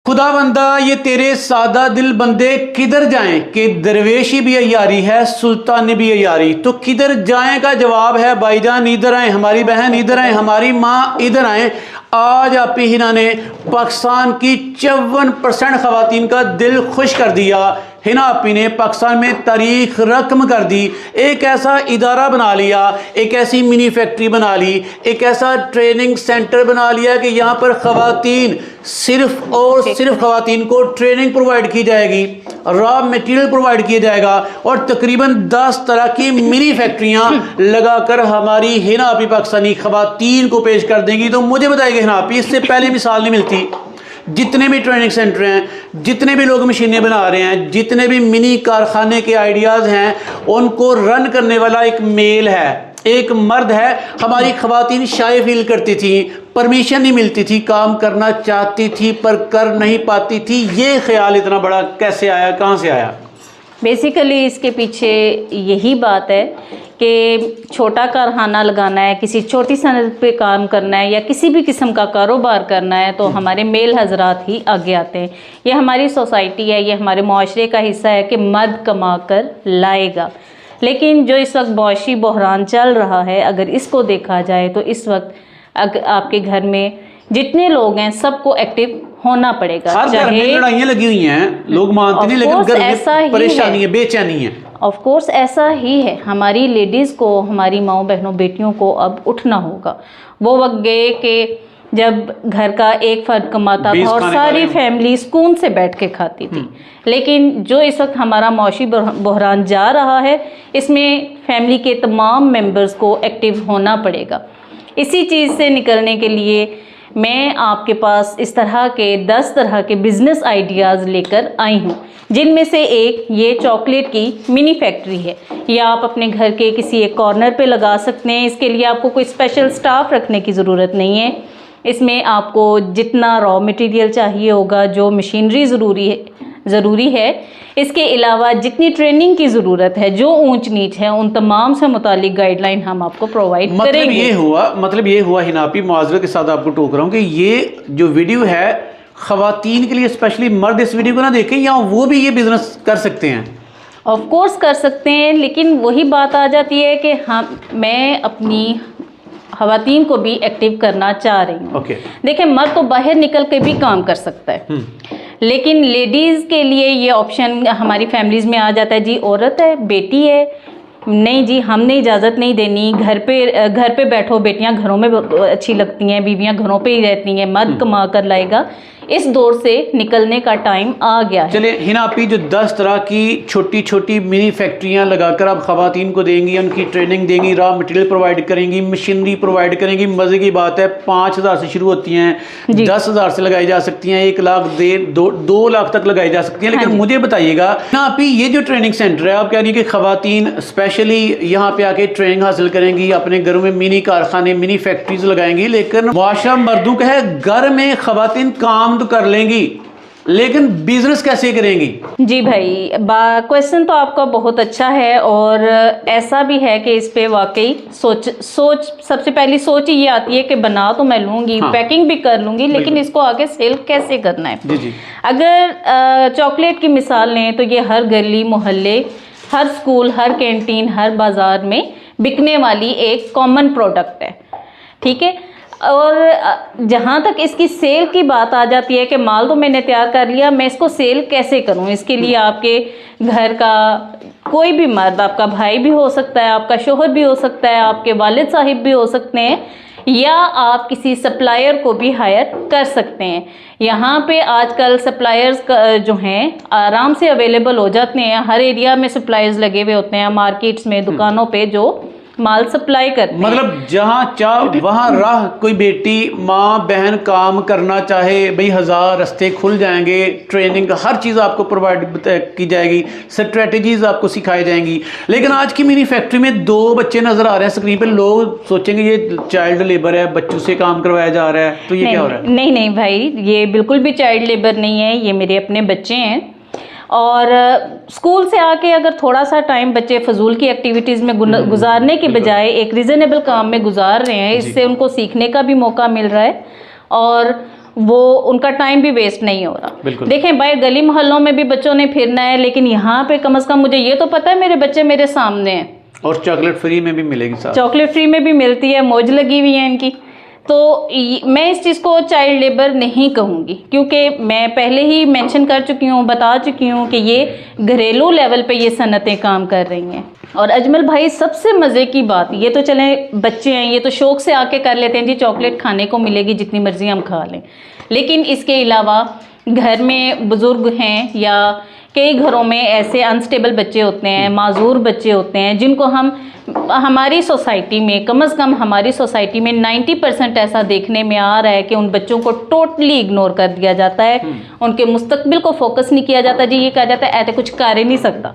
खुदा बंदा ये तेरे सादा दिल बंदे किधर जाएं कि दरवेशी भी अयारी है सुल्तानी भी अयारी। तो किधर जाएं का जवाब है भाईजान इधर आए, हमारी बहन इधर आए, हमारी माँ इधर आए। आज आपी हिना ने पाकिस्तान की 54% खवातीन का दिल खुश कर दिया। हिना आपी ने पाकिस्तान में तारीख रकम कर दी। एक ऐसा इदारा बना लिया, एक ऐसी मिनी फैक्ट्री बना ली, एक ऐसा ट्रेनिंग सेंटर बना लिया कि यहाँ पर खवातीन सिर्फ और सिर्फ खवातीन को ट्रेनिंग प्रोवाइड की जाएगी, रॉ मटेरियल प्रोवाइड किया जाएगा और तकरीबन 10 तरह की मिनी फैक्ट्रियाँ लगाकर हमारी हिना आपी पाकिस्तानी खवातीन को पेश कर देंगी। तो मुझे बताइए हिना आपी, इससे पहले मिसाल नहीं मिलती। जितने भी ट्रेनिंग सेंटर हैं, जितने भी लोग मशीनें बना रहे हैं, जितने भी मिनी कारखाने के आइडियाज़ हैं, उनको रन करने वाला एक मेल है, एक मर्द है। हमारी खवातीन शाय फील करती थी, परमिशन नहीं मिलती थी, काम करना चाहती थी पर कर नहीं पाती थी। ये ख्याल इतना बड़ा कैसे आया, कहाँ से आया? बेसिकली इसके पीछे यही बात है कि छोटा कारखाना लगाना है, किसी छोटी सनत पे काम करना है या किसी भी किस्म का कारोबार करना है तो हमारे मेल हजरात ही आगे आते हैं। ये हमारी सोसाइटी है, ये हमारे माशरे का हिस्सा है कि मर्द कमा कर लाएगा। लेकिन जो इस वक्त मुआशी बहरान चल रहा है, अगर इसको देखा जाए तो इस वक्त आपके घर में जितने लोग हैं सबको एक्टिव होना पड़ेगा। हर घर में लड़ाइयाँ लगी हुई हैं, लोग मानते नहीं, लेकिन घर में परेशानी है, बेचैनी है। ऑफ कोर्स ऐसा ही है। हमारी लेडीज़ को, हमारी माओ बहनों बेटियों को अब उठना होगा। वो वक्त गए कि जब घर का एक फर्द कमाता था और सारी फैमिली सुकून से बैठ के खाती थी। लेकिन जो इस वक्त हमारा मुआशी बहरान जा रहा है, इसमें फैमिली के तमाम मेंबर्स को एक्टिव होना पड़ेगा। इसी चीज़ से निकलने के लिए मैं आपके पास इस तरह के 10 तरह के बिज़नेस आइडियाज़ लेकर आई हूँ, जिनमें से एक ये चॉकलेट की मिनी फैक्ट्री है। ये आप अपने घर के किसी एक कॉर्नर पे लगा सकते हैं। इसके लिए आपको कोई स्पेशल स्टाफ रखने की ज़रूरत नहीं है। इसमें आपको जितना रॉ मटेरियल चाहिए होगा, जो मशीनरी ज़रूरी है, इसके अलावा जितनी ट्रेनिंग की ज़रूरत है, जो ऊंच नीच है, उन तमाम से मुतालिक गाइडलाइन हम आपको प्रोवाइड करेंगे। मतलब ये हुआ हिना आपी, मुआज़रत के साथ आपको टोक रहा हूँ कि ये जो वीडियो है ख़वातीन के लिए स्पेशली, मर्द इस वीडियो को ना देखें या वो भी ये बिज़नेस कर सकते हैं? ऑफ कोर्स कर सकते हैं, लेकिन वही बात आ जाती है कि मैं अपनी ख़वातीन को भी एक्टिव करना चाह रही हूँ। देखें, मर्द तो बाहर निकल के भी काम कर सकता है, लेकिन लेडीज़ के लिए ये ऑप्शन हमारी फैमिलीज़ में आ जाता है। जी औरत है, बेटी है, नहीं जी हमने इजाज़त नहीं देनी, घर पे बैठो, बेटियां घरों में अच्छी लगती हैं, बीवियां घरों पे ही रहती हैं, मर्द कमा कर लाएगा। इस दौर से निकलने का टाइम आ गया है। चलिए हिना आपी, जो 10 तरह की छोटी छोटी मिनी फैक्ट्रियां लगाकर आप खवातीन को देंगी, उनकी ट्रेनिंग देंगी, रॉ मटेरियल प्रोवाइड करेंगी, मशीनरी प्रोवाइड करेंगी। मज़े की बात है, 5,000 से शुरू होती हैं, 10,000 से लगाई जा सकती हैं, 1 लाख 2 लाख तक लगाई जा सकती हैं। लेकिन मुझे बताइएगा हिना आपी, ये जो ट्रेनिंग सेंटर है, आप कह रही है कि खवातीन स्पेशली यहाँ पे आके ट्रेनिंग हासिल करेंगी, अपने घरों में मिनी कारखाने, मिनी फैक्ट्रीज लगाएंगी। लेकिन मुआशरा मर्दों का है, घर में खवातीन काम तो कर लेंगी लेकिन बिजनेस कैसे करेंगी? जी भाई, क्वेश्चन तो आपका बहुत अच्छा है और ऐसा भी है कि इस पे वाकई सोच सबसे पहली सोच ये आती है कि बना तो मैं लूँगी, पैकिंग भी कर लूँगी, लेकिन इसको आगे सेल कैसे करना है। जी। अगर चॉकलेट की मिसाल लें तो ये हर गली मोहल्ले, हर स्कूल, हर कैंटीन, हर बाज़ार में बिकने वाली एक कॉमन प्रोडक्ट है, ठीक है। और जहाँ तक इसकी सेल की बात आ जाती है कि माल तो मैंने तैयार कर लिया, मैं इसको सेल कैसे करूँ? इसके लिए आपके घर का कोई भी मर्द, आपका भाई भी हो सकता है, आपका शोहर भी हो सकता है, आपके वालिद साहिब भी हो सकते हैं, या आप किसी सप्लायर को भी हायर कर सकते हैं। यहाँ पे आजकल सप्लायर्स जो हैं आराम से अवेलेबल हो जाते हैं। हर एरिया में सप्लायर्स लगे हुए होते हैं, मार्केट्स में, दुकानों पे, जो माल सप्लाई करते हैं। मतलब जहाँ चाह वहाँ राह, कोई बेटी माँ बहन काम करना चाहे भाई, 1000 रास्ते खुल जाएंगे। ट्रेनिंग हर चीज़ आपको प्रोवाइड की जाएगी, स्ट्रेटजीज आपको सिखाई जाएंगी। लेकिन आज की मिनी फैक्ट्री में 2 बच्चे नजर आ रहे हैं स्क्रीन पे, लोग सोचेंगे ये चाइल्ड लेबर है, बच्चों से काम करवाया जा रहा है। तो ये क्या हो रहा है? नहीं भाई, ये बिल्कुल भी चाइल्ड लेबर नहीं है, ये मेरे अपने बच्चे हैं। और स्कूल से आके अगर थोड़ा सा टाइम बच्चे फजूल की एक्टिविटीज़ में गुजारने के बजाय एक रीज़नेबल काम में गुजार रहे हैं, इससे उनको सीखने का भी मौका मिल रहा है और वो उनका टाइम भी वेस्ट नहीं हो रहा। बिल्कुल। देखें भाई, गली मोहल्लों में भी बच्चों ने फिरना है, लेकिन यहाँ पे कम से कम मुझे ये तो पता है मेरे बच्चे मेरे सामने हैं। और चॉकलेट फ्री में भी मिलेगी साथ। चॉकलेट फ्री में भी मिलती है, मौज लगी हुई है इनकी। तो मैं इस चीज़ को चाइल्ड लेबर नहीं कहूँगी, क्योंकि मैं पहले ही मेंशन कर चुकी हूँ, बता चुकी हूँ कि ये घरेलू लेवल पे ये सनतें काम कर रही हैं। और अजमल भाई, सबसे मज़े की बात, ये तो चलें बच्चे हैं, ये तो शौक़ से आके कर लेते हैं जी, चॉकलेट खाने को मिलेगी जितनी मर्ज़ी हम खा लें, लेकिन इसके अलावा घर में बुज़ुर्ग हैं या कई घरों में ऐसे अनस्टेबल बच्चे होते हैं, माजूर बच्चे होते हैं, जिनको हम हमारी सोसाइटी में, कम से कम हमारी सोसाइटी में 90% ऐसा देखने में आ रहा है कि उन बच्चों को टोटली इग्नोर कर दिया जाता है, उनके मुस्तकबिल को फोकस नहीं किया जाता जी, ये कहा जाता है ऐसे कुछ कर ही नहीं सकता।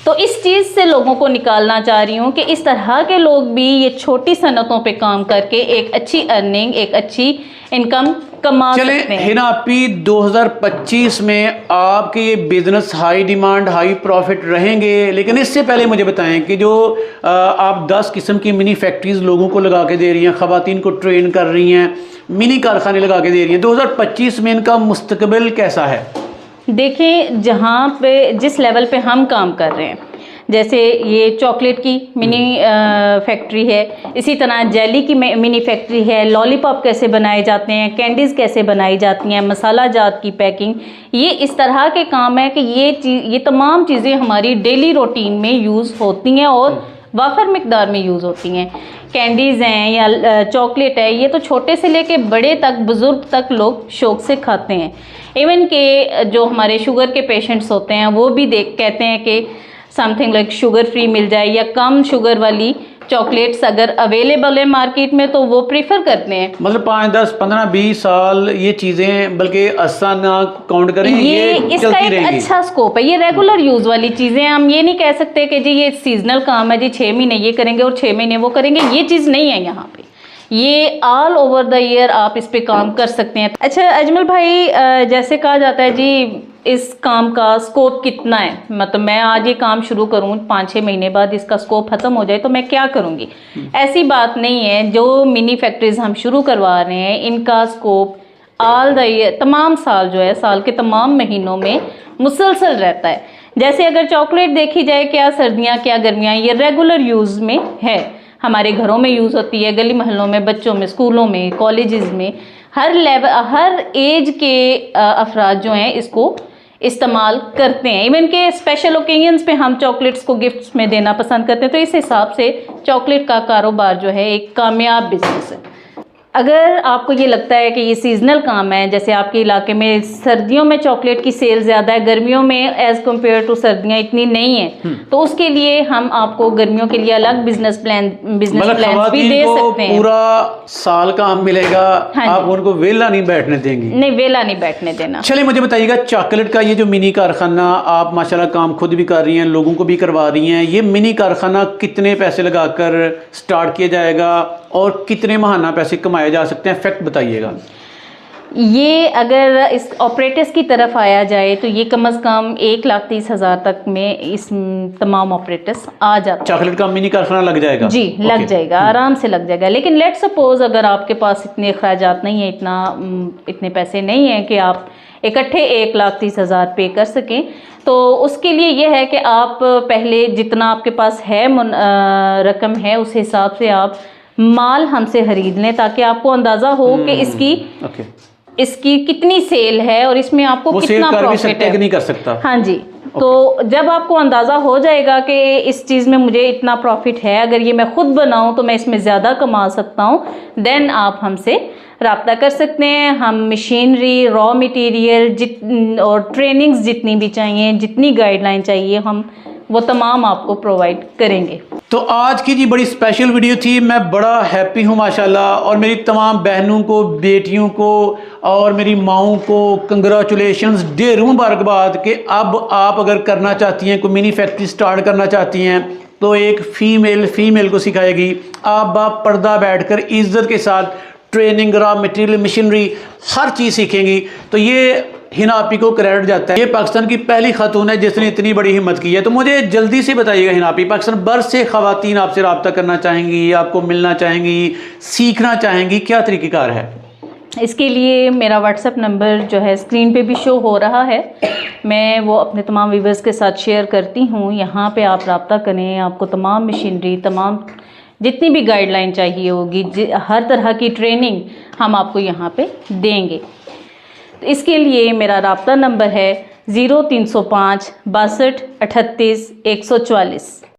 तो इस चीज़ से लोगों को निकालना चाह रही हूँ कि इस तरह के लोग भी ये छोटी सनतों पे काम करके एक अच्छी अर्निंग, एक अच्छी इनकम कमा सकते हैं। हिना आपी 2025 में आपके ये business high demand high profit रहेंगे, लेकिन इससे पहले मुझे बताएं कि जो आप 10 किस्म की मिनी फैक्ट्रीज लोगों को लगा के दे रही हैं, ख़वातीन को ट्रेन कर रही हैं, मिनी कारखाने लगा के दे रही हैं, 2025 में इनका मुस्तकबिल कैसा है? देखें, जहाँ पे जिस लेवल पे हम काम कर रहे हैं, जैसे ये चॉकलेट की मिनी फैक्ट्री है, इसी तरह जेली की मिनी फैक्ट्री है, लॉलीपॉप कैसे बनाए जाते हैं, कैंडीज़ कैसे बनाई जाती हैं, मसाला जात की पैकिंग, ये इस तरह के काम है कि ये तमाम चीज़ें हमारी डेली रूटीन में यूज़ होती हैं और वाफर मिकदार में यूज़ होती हैं। कैंडीज़ हैं या चॉकलेट है, ये तो छोटे से लेके बड़े तक, बुज़ुर्ग तक लोग शौक़ से खाते हैं। इवन के जो हमारे शुगर के पेशेंट्स होते हैं वो भी कहते हैं कि समथिंग लाइक शुगर फ्री मिल जाए या कम शुगर वाली चॉकलेट्स अगर अवेलेबल है मार्केट में तो वो प्रीफर करते हैं। मतलब 5, 10, 15, 20 साल ये चीज़ें, बल्कि आसाना काउंट करें, ये इसका एक अच्छा स्कोप है। ये रेगुलर यूज़ वाली चीज़ें, हम ये नहीं कह सकते कि जी ये सीजनल काम है जी 6 महीने ये करेंगे और 6 महीने वो करेंगे, ये चीज़ नहीं है यहाँ पे। ये ऑल ओवर द ईयर आप इस पे काम कर सकते हैं। अच्छा अजमल भाई, जैसे कहा जाता है जी इस काम का स्कोप कितना है, मतलब मैं आज ये काम शुरू करूँ, 5-6 महीने बाद इसका स्कोप ख़त्म हो जाए तो मैं क्या करूँगी? ऐसी बात नहीं है। जो मिनी फैक्ट्रीज हम शुरू करवा रहे हैं इनका स्कोप ऑल द ईयर, तमाम साल जो है, साल के तमाम महीनों में मुसलसल रहता है। जैसे अगर चॉकलेट देखी जाए, क्या सर्दियाँ क्या गर्मियाँ, ये रेगुलर यूज़ में है, हमारे घरों में यूज़ होती है, गली मोहल्लों में, बच्चों में, स्कूलों में, कॉलेजेस में, हर लेवल, हर एज के अफराद जो हैं इसको इस्तेमाल करते हैं। इवन के स्पेशल ओकेजन्स पे हम चॉकलेट्स को गिफ्ट्स में देना पसंद करते हैं। तो इस हिसाब से चॉकलेट का कारोबार जो है एक कामयाब बिजनेस है। अगर आपको ये लगता है कि ये सीजनल काम है, जैसे आपके इलाके में सर्दियों में चॉकलेट की सेल ज़्यादा है, गर्मियों में एज़ कम्पेयर टू सर्दियाँ इतनी नहीं है, तो उसके लिए हम आपको गर्मियों के लिए अलग बिजनेस प्लान भी दे सकते हैं। पूरा साल काम मिलेगा। हाँ, आप उनको वेला नहीं बैठने देंगी? नहीं, वेला नहीं बैठने देना। चलिए मुझे बताइएगा, चॉकलेट का ये जो मिनी कारखाना आप माशाल्लाह काम खुद भी कर रही हैं, लोगों को भी करवा रही हैं, ये मिनी कारखाना कितने पैसे लगाकर स्टार्ट किया जाएगा और कितने महाना पैसे कमाए जा सकते हैं? फैक्ट बताइएगा। ये अगर इस ऑपरेटर्स की तरफ आया जाए तो ये कम से कम 1,30,000 तक में इस तमाम ऑपरेटर्स आ जाते हैं। चॉकलेट का मिनी कारखाना लग जाएगा? जी, लग जाएगा, आराम से लग जाएगा। लेकिन लेट सपोज अगर आपके पास इतने अखराजात नहीं है, इतने पैसे नहीं हैं कि आप इकट्ठे 1,30,000 पे कर सकें, तो उसके लिए ये है कि आप पहले जितना आपके पास है रकम है उस हिसाब से आप माल हमसे खरीद लें, ताकि आपको अंदाजा हो कि इसकी कितनी सेल है और इसमें आपको कितना प्रॉफिट है। नहीं कर सकता? हाँ जी। तो जब आपको अंदाज़ा हो जाएगा कि इस चीज़ में मुझे इतना प्रॉफिट है, अगर ये मैं खुद बनाऊं तो मैं इसमें ज़्यादा कमा सकता हूं, देन आप हमसे रब्ता कर सकते हैं। हम मशीनरी, रॉ मटेरियल और ट्रेनिंग्स जितनी भी चाहिए, जितनी गाइडलाइन चाहिए, हम वो तमाम आपको प्रोवाइड करेंगे। तो आज की जी बड़ी स्पेशल वीडियो थी। मैं बड़ा हैप्पी हूँ माशाल्लाह, और मेरी तमाम बहनों को, बेटियों को और मेरी माओं को कंग्रेचुलेशंस, ढेरों मुबारकबाद कि अब आप अगर करना चाहती हैं, कोई मिनी फैक्ट्री स्टार्ट करना चाहती हैं, तो एक फीमेल को सिखाएगी। आप बाप पर्दा बैठकर इज्जत के साथ ट्रेनिंग, रॉ मटेरियल, मशीनरी, हर चीज़ सीखेंगी। तो ये हिना आपी को क्रेडिट जाता है। ये पाकिस्तान की पहली खातून है जिसने इतनी बड़ी हिम्मत की है। तो मुझे जल्दी से बताइएगा हिना आपी, पाकिस्तान भर से खवातीन आपसे रब्ता करना चाहेंगी, आपको मिलना चाहेंगी, सीखना चाहेंगी, क्या तरीक़ेकार है? इसके लिए मेरा व्हाट्सएप नंबर जो है स्क्रीन पे भी शो हो रहा है, मैं वो अपने तमाम व्यूवर्स के साथ शेयर करती हूँ। यहाँ पे आप रब्ता करें, आपको तमाम मशीनरी, तमाम जितनी भी गाइडलाइन चाहिए होगी, हर तरह की ट्रेनिंग हम आपको यहाँ पे देंगे। तो इसके लिए मेरा रब्ता नंबर है 0305 62 38 144।